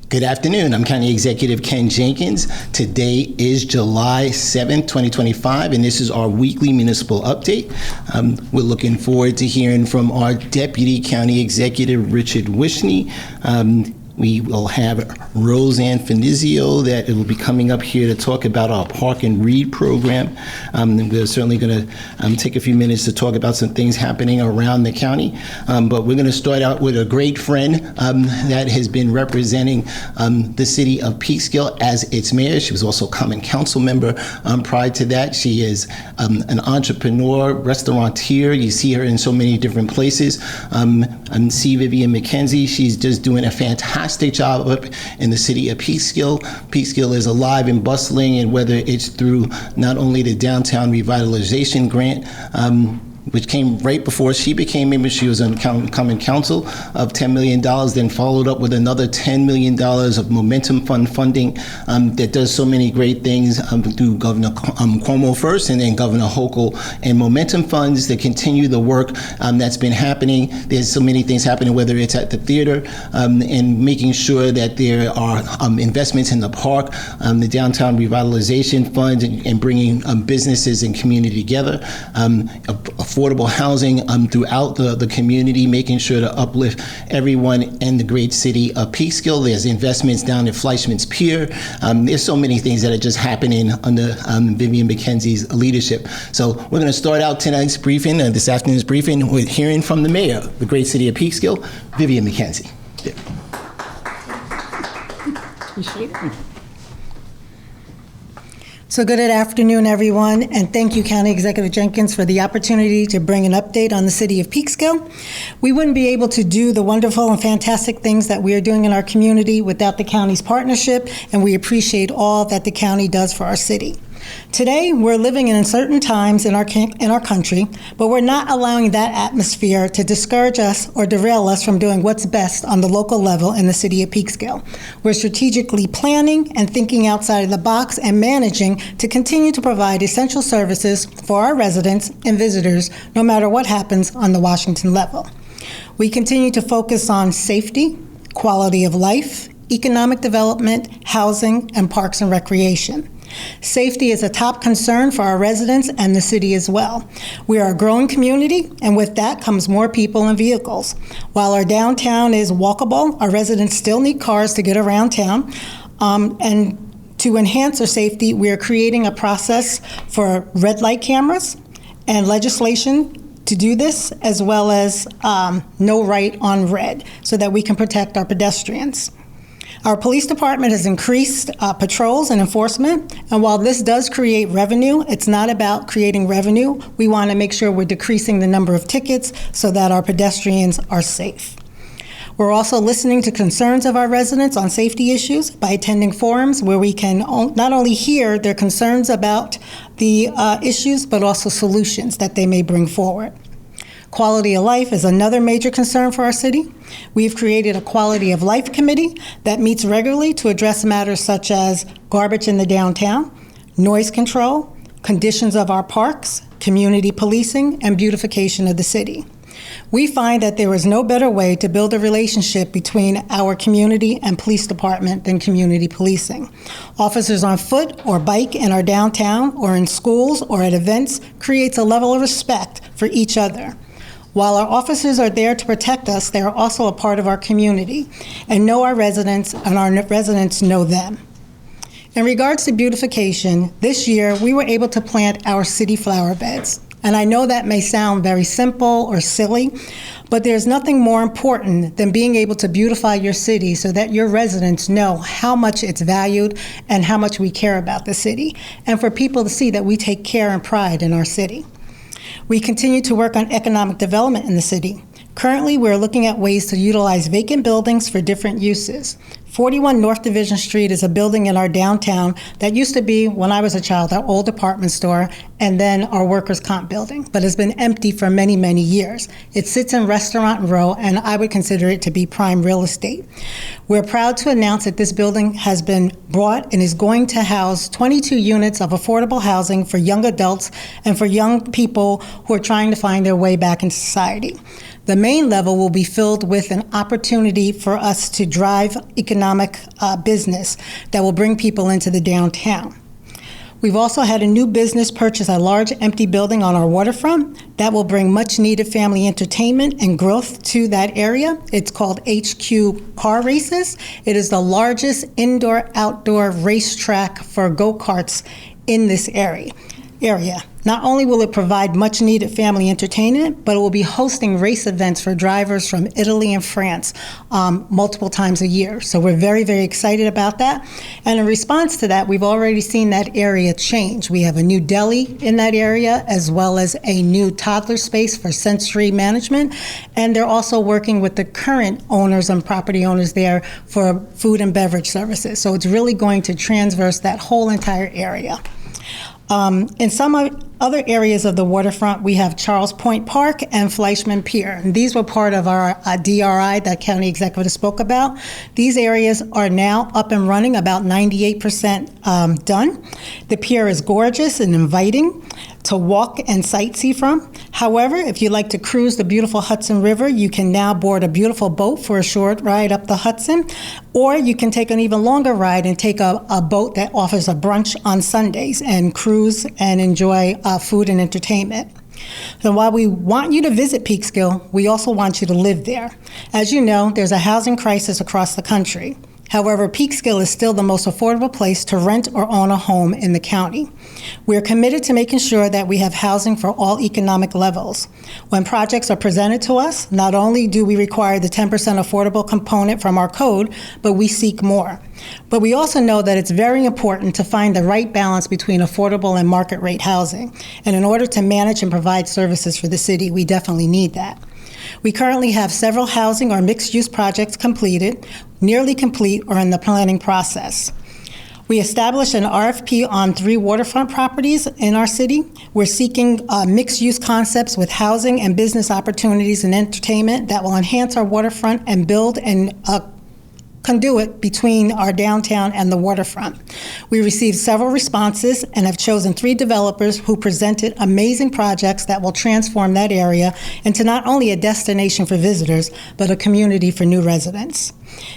Good afternoon. I'm County Executive Ken Jenkins. Today is July 7th, 2025, and this is our weekly municipal update. We're looking forward to hearing from our Deputy County Executive, Richard Wishney. We will have Roseanne Finizio that will be coming up here to talk about our Park and Read program. We're certainly going to take a few minutes to talk about some things happening around the county. But we're going to start out with a great friend that has been representing the city of Peekskill as its mayor. She was also a common council member prior to that. She is an entrepreneur, restaurateur. You see her in so many different places. C. Vivian McKenzie, she's just doing a fantastic job up in the city of Peekskill. Peekskill is alive and bustling, and whether it's through not only the downtown revitalization grant, which came right before she became mayor. She was on common council of $10 million, then followed up with another $10 million of Momentum Fund funding that does so many great things through Governor Cuomo first, and then Governor Hochul, and Momentum Funds that continue the work that's been happening. There's so many things happening, whether it's at the theater and making sure that there are investments in the park, the downtown revitalization fund, and bringing businesses and community together. Affordable housing throughout the community, making sure to uplift everyone in the great city of Peekskill. There's investments down at Fleischman's Pier. There's so many things that are just happening under Vivian McKenzie's leadership. So we're going to start out tonight's briefing, this afternoon's briefing, with hearing from the mayor of the great city of Peekskill, Vivian McKenzie. Yeah. So good afternoon, everyone, and thank you, County Executive Jenkins, for the opportunity to bring an update on the city of Peekskill. We wouldn't be able to do the wonderful and fantastic things that we are doing in our community without the county's partnership, and we appreciate all that the county does for our city. Today, we're living in uncertain times in our country, but we're not allowing that atmosphere to discourage us or derail us from doing what's best on the local level in the city of Peekskill. We're strategically planning and thinking outside of the box and managing to continue to provide essential services for our residents and visitors, no matter what happens on the Washington level. We continue to focus on safety, quality of life, economic development, housing, and parks and recreation. Safety is a top concern for our residents and the city as well. We are a growing community, and with that comes more people and vehicles. While our downtown is walkable, our residents still need cars to get around town. And to enhance their safety, we are creating a process for red light cameras and legislation to do this, as well as no right on red, so that we can protect our pedestrians. Our police department has increased patrols and enforcement, and while this does create revenue, it's not about creating revenue. We want to make sure we're decreasing the number of tickets so that our pedestrians are safe. We're also listening to concerns of our residents on safety issues by attending forums where we can not only hear their concerns about the issues, but also solutions that they may bring forward. Quality of life is another major concern for our city. We've created a quality of life committee that meets regularly to address matters such as garbage in the downtown, noise control, conditions of our parks, community policing, and beautification of the city. We find that there is no better way to build a relationship between our community and police department than community policing. Officers on foot or bike in our downtown or in schools or at events creates a level of respect for each other. While our officers are there to protect us, they are also a part of our community and know our residents, and our residents know them. In regards to beautification, this year we were able to plant our city flower beds. And I know that may sound very simple or silly, but there's nothing more important than being able to beautify your city so that your residents know how much it's valued and how much we care about the city, and for people to see that we take care and pride in our city. We continue to work on economic development in the city. Currently, we're looking at ways to utilize vacant buildings for different uses. 41 North Division Street is a building in our downtown that used to be, when I was a child, our old department store and then our workers' comp building, but has been empty for many, many years. It sits in Restaurant Row, and I would consider it to be prime real estate. We're proud to announce that this building has been bought and is going to house 22 units of affordable housing for young adults and for young people who are trying to find their way back in society. The main level will be filled with an opportunity for us to drive economic business that will bring people into the downtown. We've also had a new business purchase a large empty building on our waterfront that will bring much needed family entertainment and growth to that area. It's called HQ Car Races. It is the largest indoor-outdoor racetrack for go-karts in this area. Not only will it provide much needed family entertainment, but it will be hosting race events for drivers from Italy and France multiple times a year. So we're very, very excited about that. And in response to that, we've already seen that area change. We have a new deli in that area, as well as a new toddler space for sensory management. And they're also working with the current owners and property owners there for food and beverage services. So it's really going to transverse that whole entire area. In some other areas of the waterfront, we have Charles Point Park and Fleischman Pier. And these were part of our DRI that County Executive spoke about. These areas are now up and running, about 98% done. The pier is gorgeous and inviting to walk and sightsee from. However, if you like to cruise the beautiful Hudson River, you can now board a beautiful boat for a short ride up the Hudson, or you can take an even longer ride and take a boat that offers a brunch on Sundays and cruise and enjoy food and entertainment. So while we want you to visit Peekskill, we also want you to live there. As you know, there's a housing crisis across the country. However, Peekskill is still the most affordable place to rent or own a home in the county. We are committed to making sure that we have housing for all economic levels. When projects are presented to us, not only do we require the 10% affordable component from our code, but we seek more. But we also know that it's very important to find the right balance between affordable and market rate housing. And in order to manage and provide services for the city, we definitely need that. We currently have several housing or mixed-use projects completed, nearly complete, or in the planning process. We established an RFP on 3 waterfront properties in our city. We're seeking mixed-use concepts with housing and business opportunities and entertainment that will enhance our waterfront and build and conduit between our downtown and the waterfront. We received several responses and have chosen 3 developers who presented amazing projects that will transform that area into not only a destination for visitors, but a community for new residents.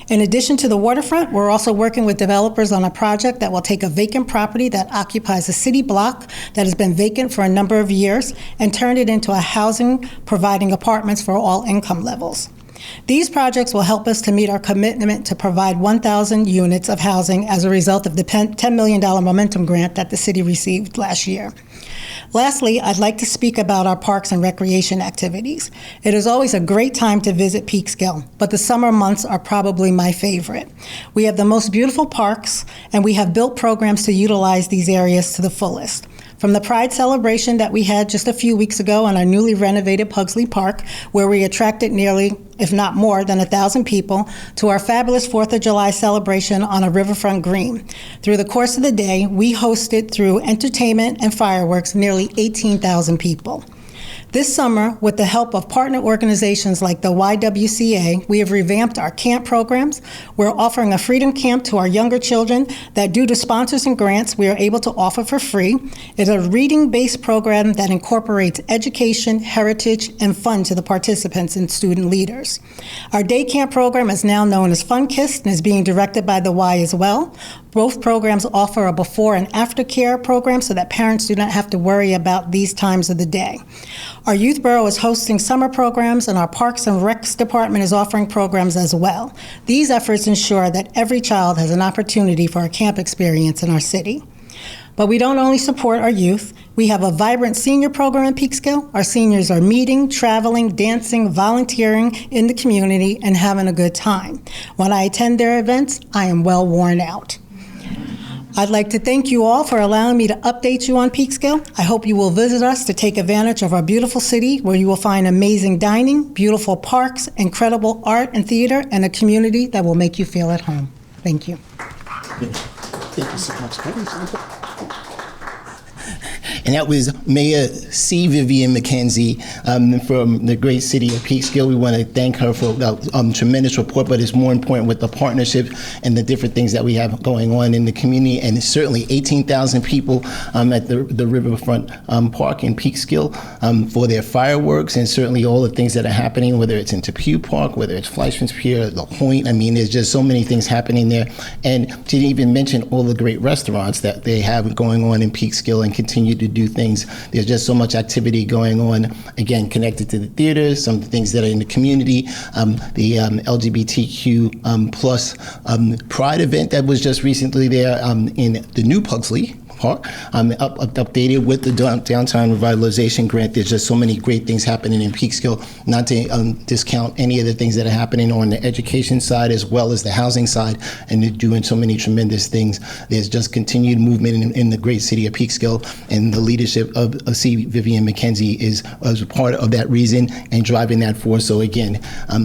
In addition to the waterfront, we're also working with developers on a project that will take a vacant property that occupies a city block that has been vacant for a number of years and turn it into a housing providing apartments for all income levels. These projects will help us to meet our commitment to provide 1,000 units of housing as a result of the $10 million Momentum Grant that the city received last year. Lastly, I'd like to speak about our parks and recreation activities. It is always a great time to visit Peekskill, but the summer months are probably my favorite. We have the most beautiful parks, and we have built programs to utilize these areas to the fullest. From the Pride celebration that we had just a few weeks ago in our newly renovated Pugsley Park, where we attracted nearly, if not more, than 1,000 people, to our fabulous 4th of July celebration on a riverfront green. Through the course of the day, we hosted, through entertainment and fireworks, nearly 18,000 people. This summer, with the help of partner organizations like the YWCA, we have revamped our camp programs. We're offering a freedom camp to our younger children that, due to sponsors and grants, we are able to offer for free. It's a reading-based program that incorporates education, heritage, and fun to the participants and student leaders. Our day camp program is now known as Fun Kissed and is being directed by the Y as well. Both programs offer a before and after care program so that parents do not have to worry about these times of the day. Our Youth Bureau is hosting summer programs, and our Parks and Recs Department is offering programs as well. These efforts ensure that every child has an opportunity for a camp experience in our city. But we don't only support our youth. We have a vibrant senior program in Peekskill. Our seniors are meeting, traveling, dancing, volunteering in the community, and having a good time. When I attend their events, I am well worn out. I'd like to thank you all for allowing me to update you on Peekskill. I hope you will visit us to take advantage of our beautiful city, where you will find amazing dining, beautiful parks, incredible art and theater, and a community that will make you feel at home. Thank you. Thank you so much. And that was Mayor C. Vivian McKenzie from the great city of Peekskill. We want to thank her for a tremendous report, but it's more important with the partnership and the different things that we have going on in the community. And certainly 18,000 people at the Riverfront Park in Peekskill for their fireworks, and certainly all the things that are happening, whether it's in Tepew Park, whether it's Fleischman's Pier, the Point. I mean, there's just so many things happening there. And to even mention all the great restaurants that they have going on in Peekskill and continue to do things. There's just so much activity going on, again, connected to the theaters, some of the things that are in the community, the LGBTQ plus Pride event that was just recently there in the new Pugsley Park, updated with the downtown revitalization grant. There's just so many great things happening in Peekskill, not to discount any of the things that are happening on the education side as well as the housing side, and they're doing so many tremendous things. There's just continued movement in the great city of Peekskill, and the leadership of C. Vivian McKenzie is part of that reason and driving that force. So again,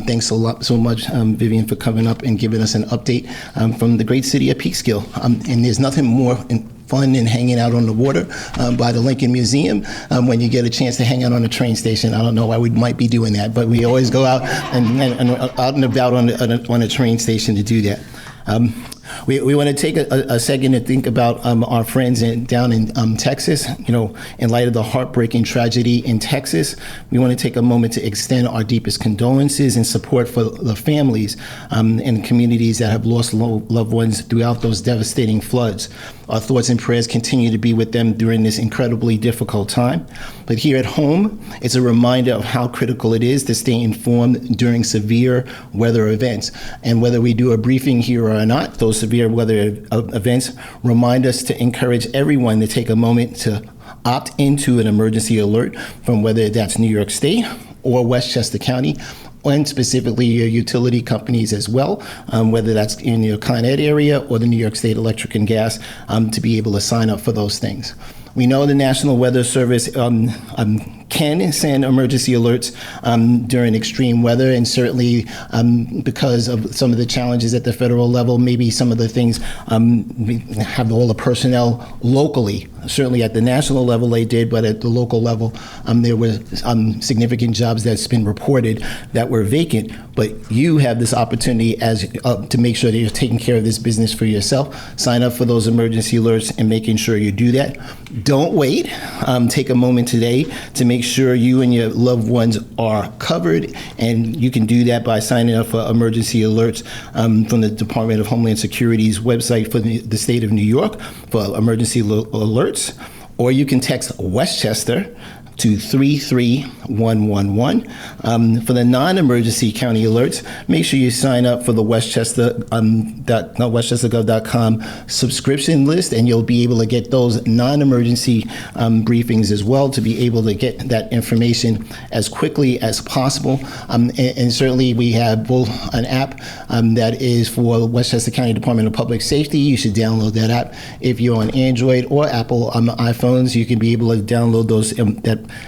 thanks so much, Vivian, for coming up and giving us an update from the great city of Peekskill. And there's nothing more fun and hanging out on the water by the Lincoln Museum when you get a chance to hang out on a train station. I don't know why we might be doing that, but we always go out and out and about on a train station to do that. We want to take a second to think about our friends down in Texas. You know, in light of the heartbreaking tragedy in Texas, we want to take a moment to extend our deepest condolences and support for the families and communities that have lost loved ones throughout those devastating floods. Our thoughts and prayers continue to be with them during this incredibly difficult time. But here at home, it's a reminder of how critical it is to stay informed during severe weather events. And whether we do a briefing here or not, those severe weather events remind us to encourage everyone to take a moment to opt into an emergency alert from whether that's New York State or Westchester County, and specifically your utility companies as well, whether that's in your Con Ed area or the New York State Electric and Gas, to be able to sign up for those things. We know the National Weather Service can send emergency alerts during extreme weather, and certainly because of some of the challenges at the federal level, maybe some of the things we have all the personnel locally. Certainly at the national level they did, but at the local level there were significant jobs that's been reported that were vacant. But you have this opportunity as to make sure that you're taking care of this business for yourself. Sign up for those emergency alerts and making sure you do that. Don't wait. Take a moment today to make sure you and your loved ones are covered, and you can do that by signing up for emergency alerts from the Department of Homeland Security's website for the state of New York for emergency alerts, or you can text Westchester to 33111. For the non-emergency county alerts, make sure you sign up for the westchester.gov.com subscription list, and you'll be able to get those non-emergency briefings as well, to be able to get that information as quickly as possible. And certainly we have both an app that is for Westchester County Department of Public Safety. You should download that app. If you're on Android or Apple iPhones, you can be able to download those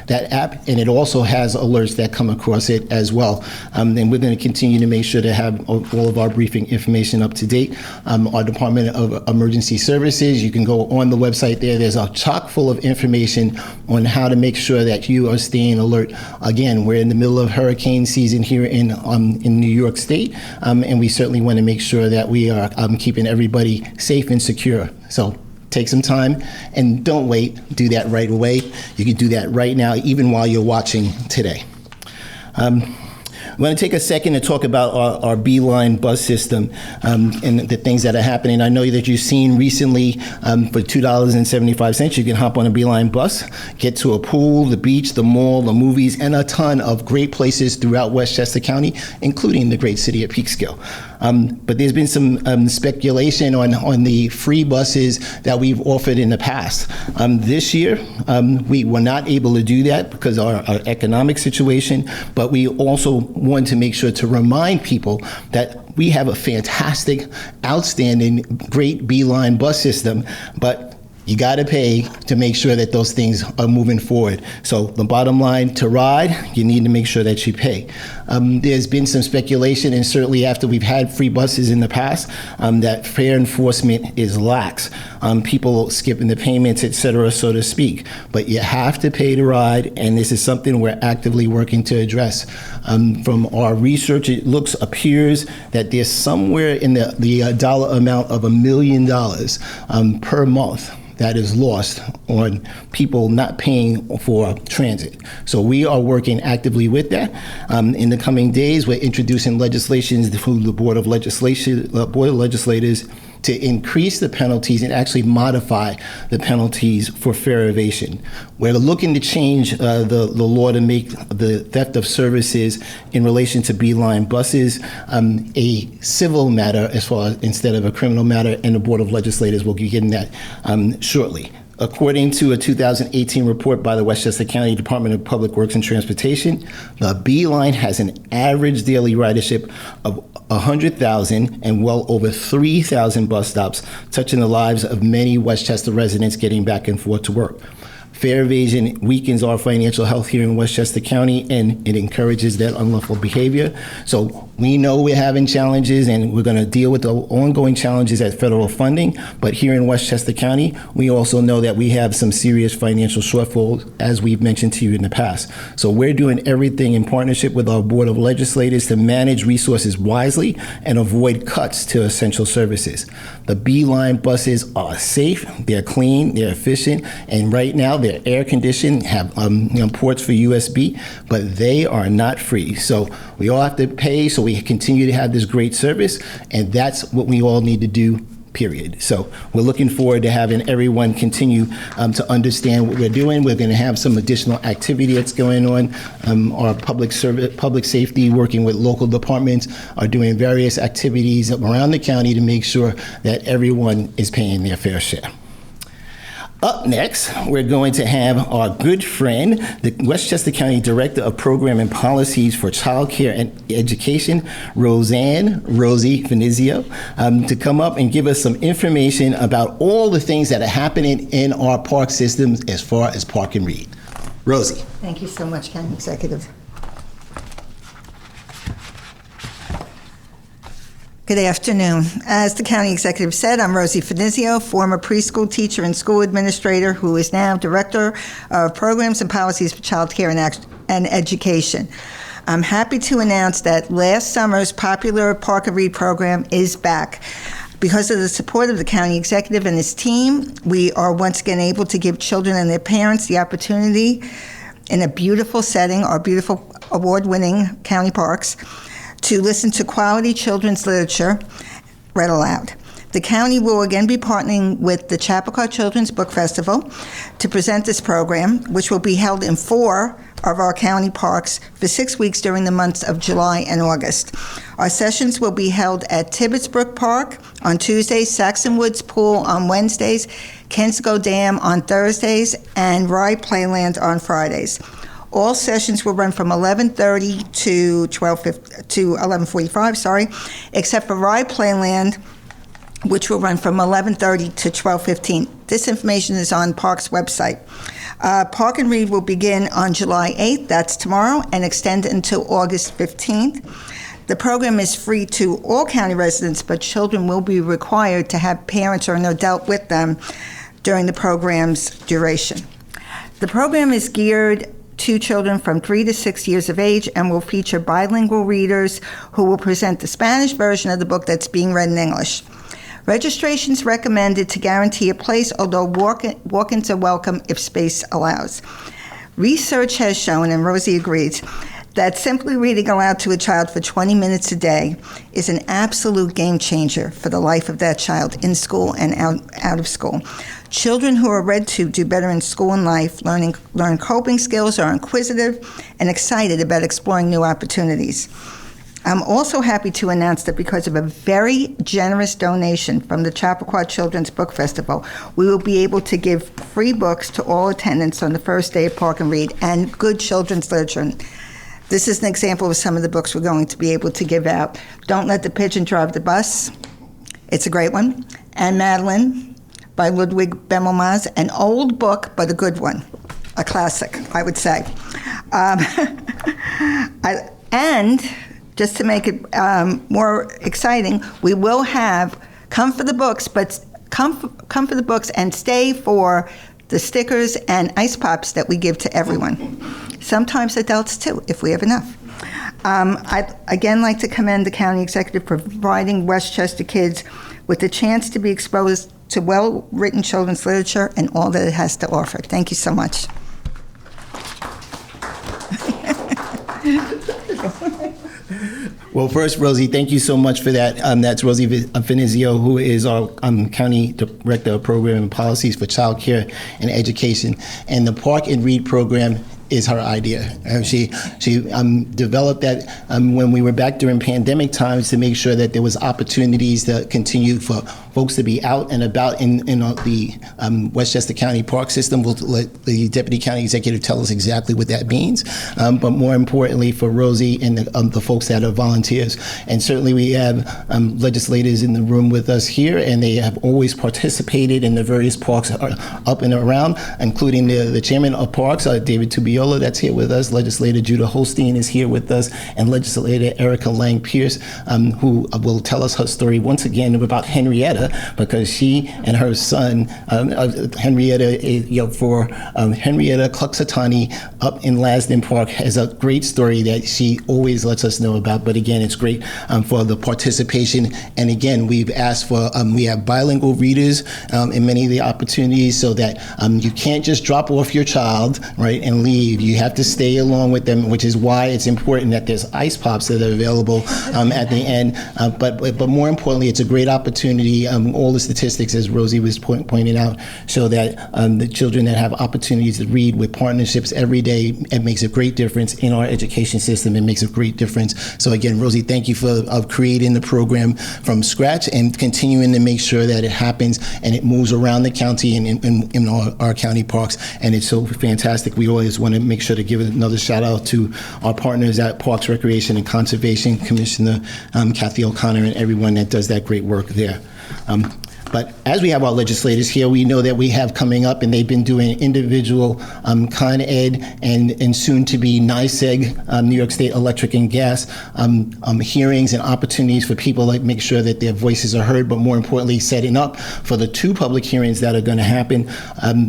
that app, and it also has alerts that come across it as well. And we're going to continue to make sure to have all of our briefing information up to date. Our Department of Emergency Services, you can go on the website there. There's a chock full of information on how to make sure that you are staying alert. Again, we're in the middle of hurricane season here in New York State, and we certainly want to make sure that we are keeping everybody safe and secure. So take some time and don't wait. Do that right away. You can do that right now, even while you're watching today. I'm going to take a second to talk about our Beeline bus system and the things that are happening. I know that you've seen recently for $2.75, you can hop on a Beeline bus, get to a pool, the beach, the mall, the movies, and a ton of great places throughout Westchester County, including the great city of Peekskill. But there's been some speculation on the free buses that we've offered in the past. This year, we were not able to do that because of our economic situation, but we also want to make sure to remind people that we have a fantastic, outstanding, great Beeline bus system, but you got to pay to make sure that those things are moving forward. So the bottom line, to ride, you need to make sure that you pay. There's been some speculation, and certainly after we've had free buses in the past, that fare enforcement is lax. People skipping the payments, et cetera, so to speak. But you have to pay to ride, and this is something we're actively working to address. From our research, it appears that there's somewhere in the dollar amount of $1 million per month that is lost on people not paying for transit. So we are working actively with that. In the coming days, we're introducing legislation through the Board of Legislators to increase the penalties and actually modify the penalties for fare evasion. We're looking to change the law to make the theft of services in relation to Beeline buses a civil matter as far as instead of a criminal matter, and the Board of Legislators will be getting that shortly. According to a 2018 report by the Westchester County Department of Public Works and Transportation, the Beeline has an average daily ridership of 100,000 and well over 3,000 bus stops, touching the lives of many Westchester residents getting back and forth to work. Fare evasion weakens our financial health here in Westchester County, and it encourages that unlawful behavior. So we know we're having challenges, and we're going to deal with the ongoing challenges at federal funding. But here in Westchester County, we also know that we have some serious financial shortfalls, as we've mentioned to you in the past. So we're doing everything in partnership with our Board of Legislators to manage resources wisely and avoid cuts to essential services. The Beeline buses are safe, they're clean, they're efficient, and right now they're air conditioned, have ports for USB, but they are not free. So we all have to pay so we continue to have this great service, and that's what we all need to do, period. So we're looking forward to having everyone continue to understand what we're doing. We're going to have some additional activity that's going on. Our public safety, working with local departments, are doing various activities around the county to make sure that everyone is paying their fair share. Up next, we're going to have our good friend, the Westchester County Director of Program and Policies for Child Care and Education, Rosie Finizio, to come up and give us some information about all the things that are happening in our park systems as far as Park and Read. Rosie. Thank you so much, County Executive. Good afternoon. As the County Executive said, I'm Rosie Finizio, former preschool teacher and school administrator who is now Director of Programs and Policies for Child Care and Education. I'm happy to announce that last summer's popular Park and Read program is back. Because of the support of the County Executive and his team, we are once again able to give children and their parents the opportunity in a beautiful setting, our beautiful award-winning county parks, to listen to quality children's literature read aloud. The county will again be partnering with the Chappaqua Children's Book Festival to present this program, which will be held in 4 of our county parks for 6 weeks during the months of July and August. Our sessions will be held at Tibbetts Brook Park on Tuesdays, Saxon Woods Pool on Wednesdays, Kensico Dam on Thursdays, and Rye Playland on Fridays. All sessions will run from 11:30 to 11:45, except for Rye Playland, which will run from 11:30 to 12:15. This information is on Park's website. Park and Read will begin on July 8th, that's tomorrow, and extend until August 15th. The program is free to all county residents, but children will be required to have parents or an adult with them during the program's duration. The program is geared to children from 3 to 6 years of age and will feature bilingual readers who will present the Spanish version of the book that's being read in English. Registration is recommended to guarantee a place, although walk-ins are welcome if space allows. Research has shown, and Rosie agrees, that simply reading aloud to a child for 20 minutes a day is an absolute game changer for the life of that child in school and out of school. Children who are read to do better in school and life, learn coping skills, are inquisitive, and excited about exploring new opportunities. I'm also happy to announce that because of a very generous donation from the Chappaqua Children's Book Festival, we will be able to give free books to all attendants on the first day of Park and Read, and good children's literature. This is an example of some of the books we're going to be able to give out. Don't Let the Pigeon Drive the Bus. It's a great one. And Madeline by Ludwig Bemelmaz, an old book, but a good one, a classic, I would say. And just to make it more exciting, we will have come for the books, but come for the books and stay for the stickers and ice pops that we give to everyone. Sometimes adults too, if we have enough. I'd again like to commend the county executive for providing Westchester kids with the chance to be exposed to well-written children's literature and all that it has to offer. Thank you so much. Well, first, Rosie, thank you so much for that. That's Rosie Finizio, who is our County Director of Program and Policies for Child Care and Education. And the Park and Read program is her idea. She developed that when we were back during pandemic times to make sure that there was opportunities to continue for folks to be out and about in the Westchester County Park System. We'll let the Deputy County Executive tell us exactly what that means. But more importantly for Rosie and the folks that are volunteers. And certainly we have legislators in the room with us here, and they have always participated in the various parks up and around, including the Chairman of Parks, David Tubiola, that's here with us. Legislator Judah Holstein is here with us, and Legislator Erica Lang Pierce, who will tell us her story once again about Henrietta, because she and her son, Henrietta Cluxatani up in Lasden Park, has a great story that she always lets us know about. But again, it's great for the participation. And again, we've asked for, we have bilingual readers in many of the opportunities, so that you can't just drop off your child, right, and leave. You have to stay along with them, which is why it's important that there's ice pops that are available at the end. But more importantly, it's a great opportunity. All the statistics, as Rosie was pointing out, show that the children that have opportunities to read with partnerships every day, it makes a great difference in our education system. It makes a great difference. So again, Rosie, thank you for creating the program from scratch and continuing to make sure that it happens and it moves around the county and in our county parks. And it's so fantastic. We always want to make sure to give another shout out to our partners at Parks, Recreation, and Conservation, Commissioner Kathy O'Connor, and everyone that does that great work there. But as we have our legislators here, we know that we have coming up, and they've been doing individual Con Ed and soon to be NYSEG, New York State Electric and Gas, hearings and opportunities for people to make sure that their voices are heard, but more importantly, setting up for the 2 public hearings that are going to happen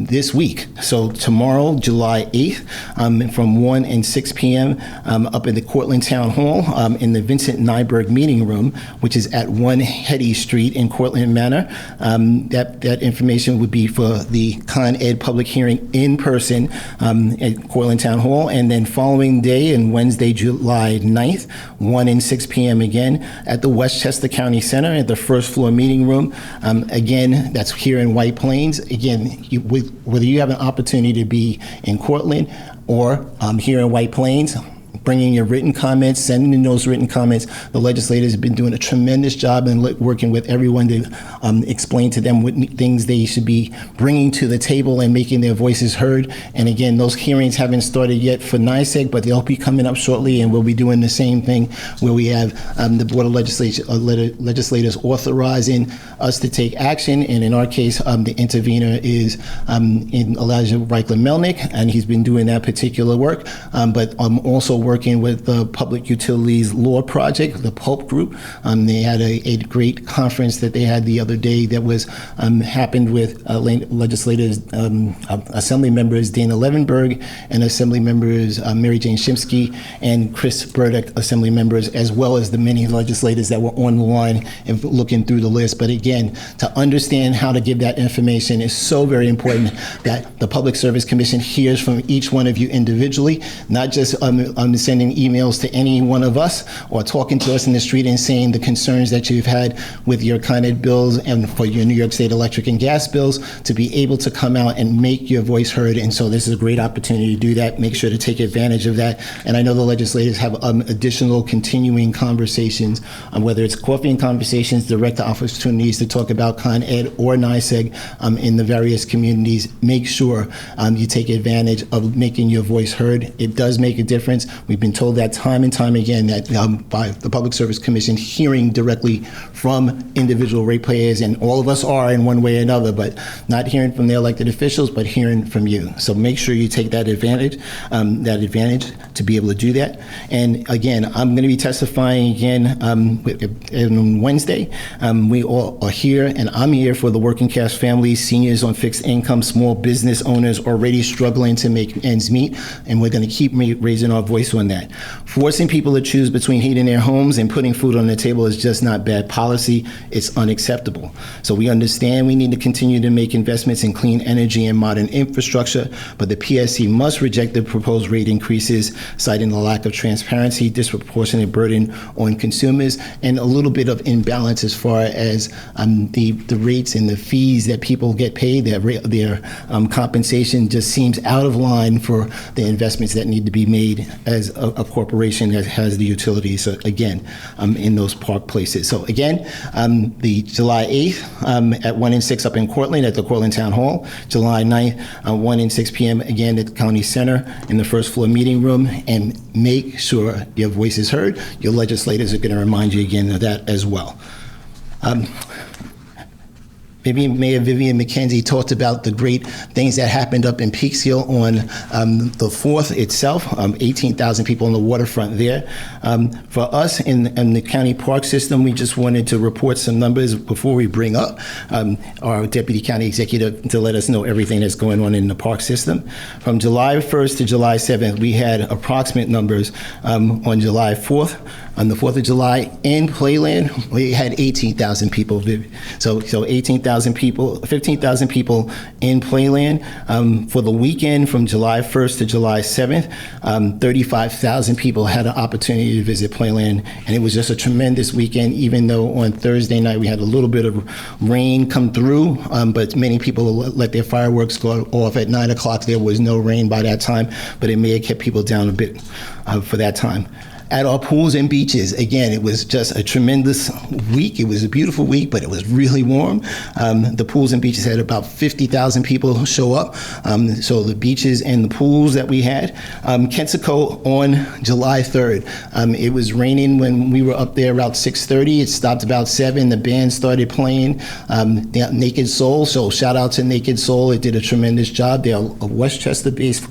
this week. So tomorrow, July 8th, from 1 and 6 p.m. Up in the Cortland Town Hall in the Vincent Nyberg Meeting Room, which is at 1 Hetty Street in Cortland Manor. That information would be for the Con Ed public hearing in person at Cortland Town Hall, and then following day and Wednesday, July 9th, 1 and 6 p.m. again at the Westchester County Center at the first floor meeting room. Again, that's here in White Plains. Again, whether you have an opportunity to be in Cortland or here in White Plains, bringing your written comments, sending in those written comments. The legislators have been doing a tremendous job in working with everyone to explain to them what things they should be bringing to the table and making their voices heard. And again, those hearings haven't started yet for NYSEG, but they'll be coming up shortly, and we'll be doing the same thing where we have the Board of Legislators authorizing us to take action. And in our case, the intervener is in Elijah Reichler-Melnick, and he's been doing that particular work, but also working with the Public Utilities Law Project, the PULP group. They had a great conference that they had the other day that was happened with legislators, Assembly members Dana Levenberg and Assembly members Mary Jane Shimsky and Chris Burdick, Assembly members, as well as the many legislators that were on the line and looking through the list. But again, to understand how to give that information is so very important that the Public Service Commission hears from each one of you individually, not just sending emails to any one of us or talking to us in the street and saying the concerns that you've had with your Con Ed bills and for your New York State electric and gas bills, to be able to come out and make your voice heard. And so this is a great opportunity to do that. Make sure to take advantage of that. And I know the legislators have additional continuing conversations, whether it's coffee and conversations, direct opportunities to talk about Con Ed or NYSEG in the various communities. Make sure you take advantage of making your voice heard. It does make a difference. We've been told that time and time again that by the Public Service Commission, hearing directly from individual ratepayers, and all of us are in one way or another, but not hearing from the elected officials, but hearing from you. So make sure you take that advantage to be able to do that. And again, I'm going to be testifying again on Wednesday. We all are here, and I'm here for the working class families, seniors on fixed income, small business owners already struggling to make ends meet, and we're going to keep raising our voice on that. Forcing people to choose between heating their homes and putting food on the table is just not bad policy. It's unacceptable. So we understand we need to continue to make investments in clean energy and modern infrastructure, but the PSC must reject the proposed rate increases, citing the lack of transparency, disproportionate burden on consumers, and a little bit of imbalance as far as the rates and the fees that people get paid. Their compensation just seems out of line for the investments that need to be made as a corporation that has the utilities, so again, in those park places. So again, the July 8th at 1 and 6 up in Cortland at the Cortland Town Hall, July 9th, 1 and 6 p.m. again at the County Center in the first floor meeting room, and make sure your voice is heard. Your legislators are going to remind you again of that as well. Mayor Vivian McKenzie talked about the great things that happened up in Peekskill on the 4th itself, 18,000 people on the waterfront there. For us in the county park system, we just wanted to report some numbers before we bring up our Deputy County Executive to let us know everything that's going on in the park system. From July 1st to July 7th, we had approximate numbers on July 4th. On the 4th of July in Playland, we had 18,000 people. So 18,000 people, 15,000 people in Playland. For the weekend from July 1st to July 7th, 35,000 people had an opportunity to visit Playland. And it was just a tremendous weekend, even though on Thursday night we had a little bit of rain come through, but many people let their fireworks go off at 9 o'clock. There was no rain by that time, but it may have kept people down a bit for that time. At our pools and beaches, again, it was just a tremendous week. It was a beautiful week, but it was really warm. The pools and beaches had about 50,000 people show up. So the beaches and the pools that we had. Kensico on July 3rd. It was raining when we were up there about 6:30. It stopped about 7. The band started playing Naked Soul. So shout out to Naked Soul. It did a tremendous job. They're a Westchester-based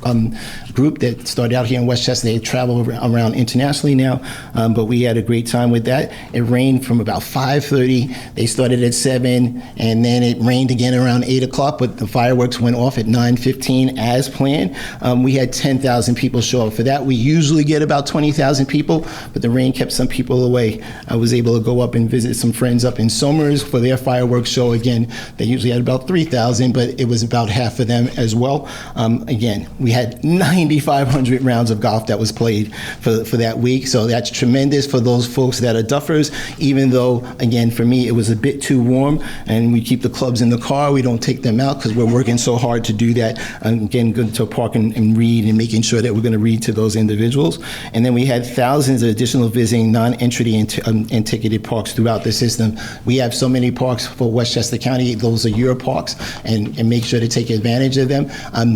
group that started out here in Westchester. They travel around internationally now, but we had a great time with that. It rained from about 5:30. They started at 7, and then it rained again around 8 o'clock, but the fireworks went off at 9:15 as planned. We had 10,000 people show up for that. We usually get about 20,000 people, but the rain kept some people away. I was able to go up and visit some friends up in Somers for their fireworks show. Again, they usually had about 3,000, but it was about half of them as well. Again, we had 9,500 rounds of golf that was played for that week. So that's tremendous for those folks that are duffers, even though, again, for me, it was a bit too warm, and we keep the clubs in the car. We don't take them out because we're working so hard to do that. Again, going to park and read and making sure that we're going to read to those individuals. And then we had thousands of additional visiting non-entry and ticketed parks throughout the system. We have so many parks for Westchester County. Those are your parks, and make sure to take advantage of them.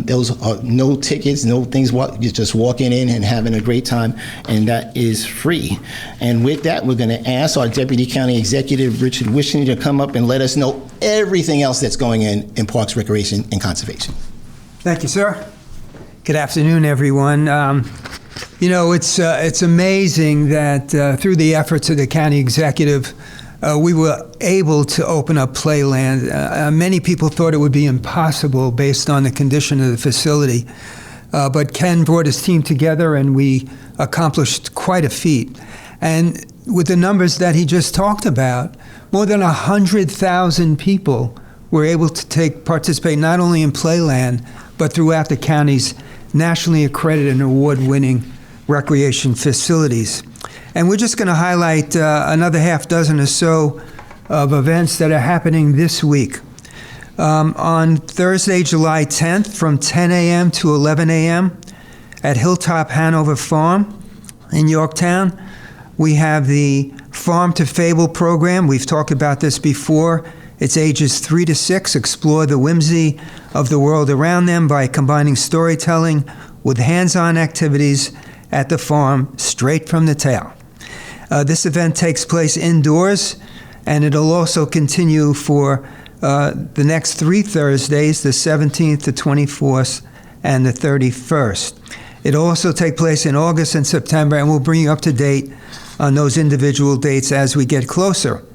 Those are no tickets, no things. You're just walking in and having a great time, and that is free. And with that, we're going to ask our Deputy County Executive, Richard Wishing, to come up and let us know everything else that's going in Parks, Recreation, and Conservation. Thank you, sir. Good afternoon, everyone. It's amazing that through the efforts of the county executive, we were able to open up Playland. Many people thought it would be impossible based on the condition of the facility. But Ken brought his team together, and we accomplished quite a feat. And with the numbers that he just talked about, more than 100,000 people were able to participate not only in Playland, but throughout the county's nationally accredited and award-winning recreation facilities. And we're just going to highlight another half dozen or so of events that are happening this week. On Thursday, July 10th, from 10 a.m. to 11 a.m. at Hilltop Hanover Farm in Yorktown, we have the Farm to Fable program. We've talked about this before. It's ages 3 to 6. Explore the whimsy of the world around them by combining storytelling with hands-on activities at the farm, straight from the tail. This event takes place indoors, and it'll also continue for the next 3 Thursdays, the 17th, the 24th, and the 31st. It'll also take place in August and September, and we'll bring you up to date on those individual dates as we get closer.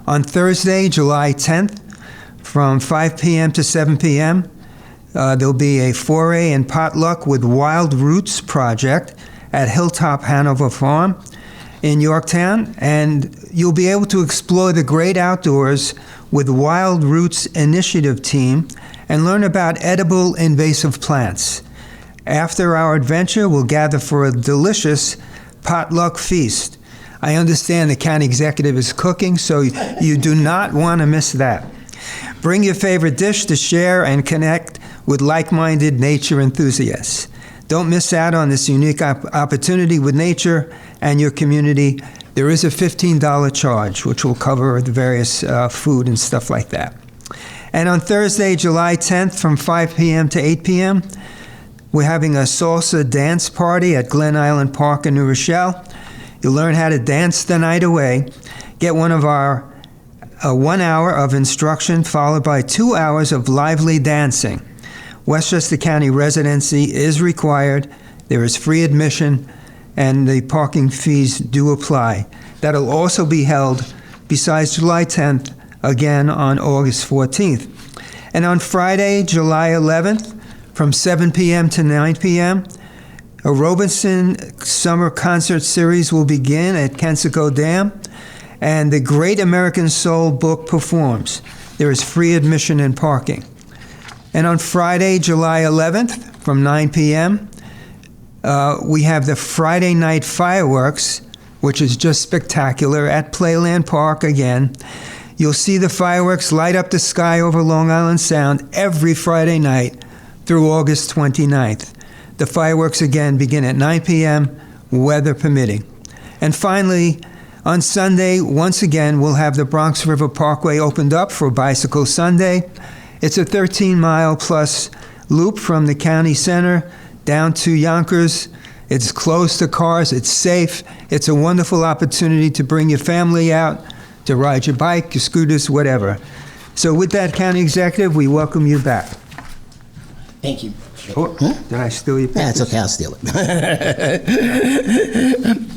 On Thursday, July 10th, from 5 p.m. to 7 p.m., there'll be a foray and potluck with Wild Roots Project at Hilltop Hanover Farm in Yorktown, and you'll be able to explore the great outdoors with Wild Roots Initiative team and learn about edible invasive plants. After our adventure, we'll gather for a delicious potluck feast. I understand the county executive is cooking, so you do not want to miss that. Bring your favorite dish to share and connect with like-minded nature enthusiasts. Don't miss out on this unique opportunity with nature and your community. There is a $15 charge, which will cover the various food and stuff like that. And on Thursday, July 10th, from 5 p.m. to 8 p.m., we're having a salsa dance party at Glen Island Park in New Rochelle. You'll learn how to dance the night away, get one of our 1 hour of instruction followed by 2 hours of lively dancing. Westchester County residency is required. There is free admission, and the parking fees do apply. That'll also be held, besides July 10th, again on August 14th. And on Friday, July 11th, from 7 p.m. to 9 p.m., a Robinson Summer Concert Series will begin at Kensico Dam, and the Great American Soul Book performs. There is free admission and parking. And on Friday, July 11th, from 9 p.m., we have the Friday night fireworks, which is just spectacular, at Playland Park again. You'll see the fireworks light up the sky over Long Island Sound every Friday night through August 29th. The fireworks again begin at 9 p.m., weather permitting. And finally, on Sunday, once again, we'll have the Bronx River Parkway opened up for Bicycle Sunday. It's a 13-mile-plus loop from the county center down to Yonkers. It's close to cars. It's safe. It's a wonderful opportunity to bring your family out, to ride your bike, your scooters, whatever. So with that, County Executive, we welcome you back. Thank you. Oh, did I steal your papers? That's okay, I'll steal it.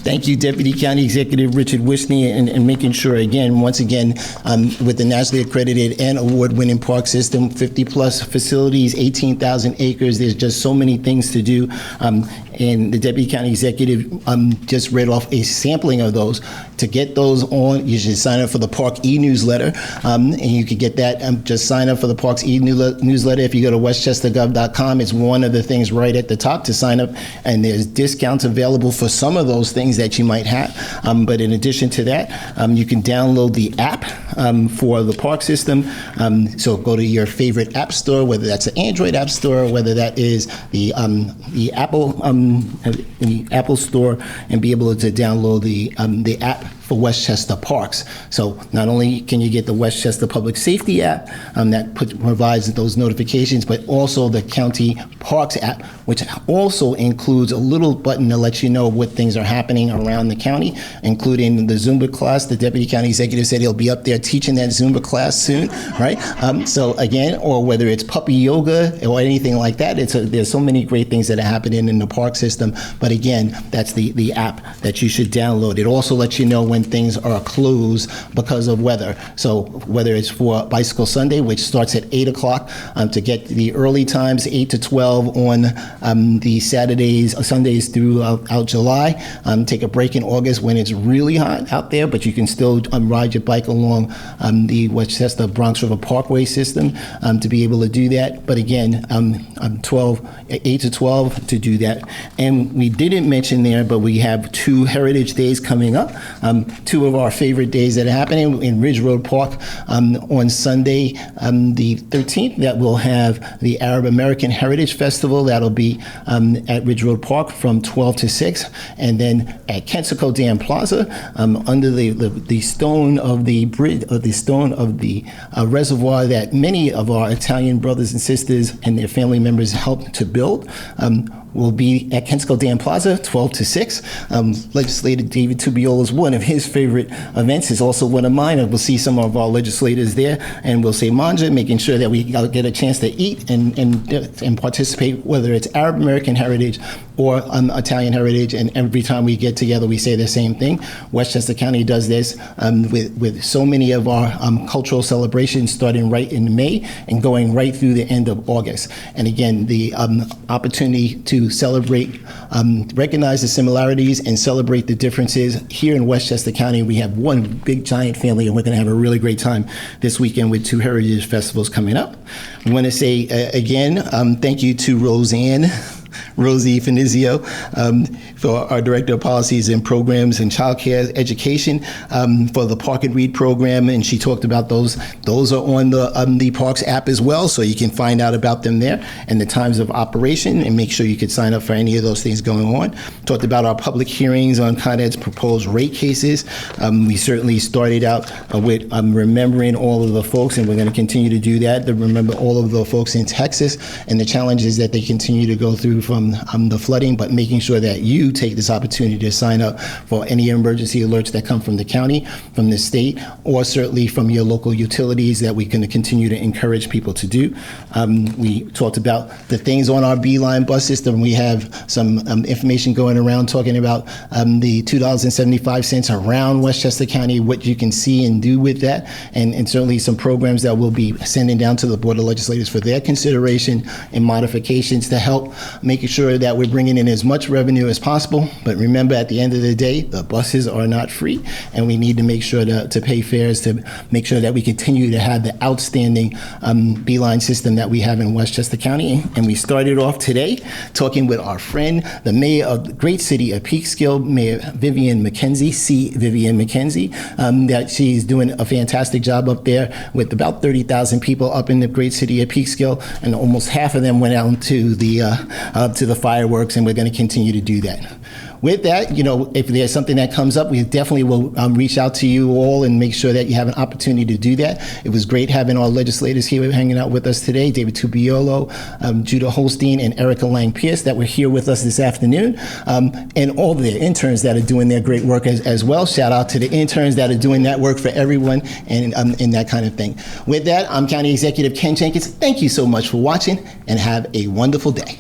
Thank you, Deputy County Executive Richard Wishney, and making sure, again, once again, with the nationally accredited and award-winning park system, 50-plus facilities, 18,000 acres, there's just so many things to do. And the Deputy County Executive just read off a sampling of those. To get those on, you should sign up for the Park e-newsletter, and you can get that. Just sign up for the Parks e-newsletter. If you go to westchestergov.com, it's one of the things right at the top to sign up, and there's discounts available for some of those things that you might have. But in addition to that, you can download the app for the park system. So go to your favorite app store, whether that's an Android app store, or whether that is the Apple Store, and be able to download the app for Westchester Parks. So not only can you get the Westchester Public Safety app that provides those notifications, but also the County Parks app, which also includes a little button to let you know what things are happening around the county, including the Zumba class. The Deputy County Executive said he'll be up there teaching that Zumba class soon, right? So again, or whether it's puppy yoga or anything like that, there's so many great things that are happening in the park system. But again, that's the app that you should download. It also lets you know when things are closed because of weather. So whether it's for Bicycle Sunday, which starts at 8 o'clock, to get the early times, 8 to 12 on the Sundays throughout July. Take a break in August when it's really hot out there, but you can still ride your bike along the Westchester Bronx River Parkway system to be able to do that. But again, 8 to 12 to do that. And we didn't mention there, but we have 2 Heritage Days coming up. 2 of our favorite days that are happening in Ridge Road Park on Sunday, the 13th, that we'll have the Arab American Heritage Festival. That'll be at Ridge Road Park from 12 to 6. And then at Kensico Dam Plaza, under the stone of the bridge, or the stone of the reservoir that many of our Italian brothers and sisters and their family members helped to build, will be at Kensico Dam Plaza, 12 to 6. Legislator David Tubiolo's one of his favorite events is also one of mine, and we'll see some of our legislators there, and we'll say manja, making sure that we get a chance to eat and participate, whether it's Arab American heritage or Italian heritage. And every time we get together, we say the same thing. Westchester County does this with so many of our cultural celebrations starting right in May and going right through the end of August. And again, the opportunity to celebrate, recognize the similarities and celebrate the differences. Here in Westchester County, we have one big giant family, and we're going to have a really great time this weekend with 2 heritage festivals coming up. I want to say again, thank you to Rosie Finizio, for our Director of Policies and Programs and Child Care Education, for the Park and Read program, and she talked about those. Those are on the Parks app as well, so you can find out about them there and the times of operation, and make sure you could sign up for any of those things going on. Talked about our public hearings on Con Ed's proposed rate cases. We certainly started out with remembering all of the folks, and we're going to continue to do that, to remember all of the folks in Texas and the challenges that they continue to go through from the flooding, but making sure that you take this opportunity to sign up for any emergency alerts that come from the county, from the state, or certainly from your local utilities that we can continue to encourage people to do. We talked about the things on our Beeline bus system. We have some information going around talking about the $2.75 around Westchester County, what you can see and do with that, and certainly some programs that we'll be sending down to the Board of Legislators for their consideration and modifications to help making sure that we're bringing in as much revenue as possible. But remember, at the end of the day, the buses are not free, and we need to make sure to pay fares to make sure that we continue to have the outstanding Beeline system that we have in Westchester County. And we started off today talking with our friend, the mayor of the great city of Peekskill, Mayor Vivian McKenzie, Vivian McKenzie, that she's doing a fantastic job up there with about 30,000 people up in the great city of Peekskill, and almost half of them went out to the fireworks, and we're going to continue to do that. With that, if there's something that comes up, we definitely will reach out to you all and make sure that you have an opportunity to do that. It was great having our legislators here hanging out with us today, David Tubiolo, Judah Holstein, and Erica Lang-Pierce, that were here with us this afternoon, and all the interns that are doing their great work as well. Shout out to the interns that are doing that work for everyone, and that kind of thing. With that, I'm County Executive Ken Jenkins. Thank you so much for watching, and have a wonderful day.